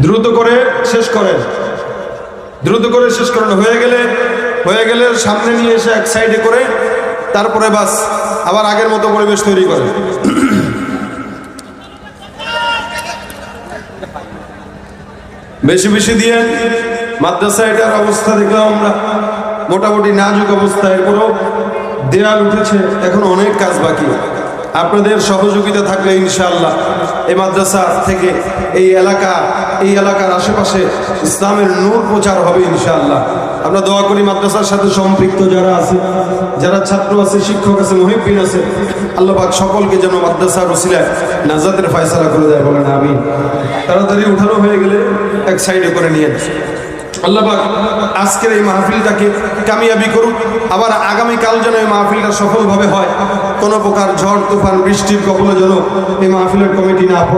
দ্রুত করে শেষ করেন, দ্রুত করে শেষ করেন। হয়ে গেলে সামনে নিয়ে এসে এক সাইডে করে তারপরে বাস আবার আগের মতো পরিবেশ তৈরি করে। বেশি বেশি দিয়ে মাদ্রাসা এটার অবস্থা দেখলাম আমরা মোটামুটি নাজুক অবস্থা, এরপরও দেয়াল উঠেছে, এখন অনেক কাজ বাকি। আপনাদের সহযোগিতা থাকলে ইনশাআল্লাহ এই মাদ্রাসা থেকে এই এলাকার আশেপাশে ইসলামের নূর প্রচার হবে ইনশাআল্লাহ। আমরা দোয়া করি মাদ্রাসার সাথে সম্পৃক্ত যারা আছে, যারা ছাত্র আছে, শিক্ষক আছে, মুহিব্বিন আছে, আল্লাহ পাক সকলকে যেন মাদ্রাসার ওসিলায় নাজাতের ফয়সালা করে দেয়, বলেন আমিন। তাড়াতাড়ি উঠানো হয়ে গেলে এক সাইডে করে নিয়ে আল্লাহ পাক আজকের এই মাহফিলটাকে কামিয়াবি করুক। আবার আগামীকাল যেন এই মাহফিলটা সফলভাবে হয়, কোনো প্রকার ঝড় তুফান বৃষ্টির কবলে যেন এই মাহফিলের কমিটি না পড়ে।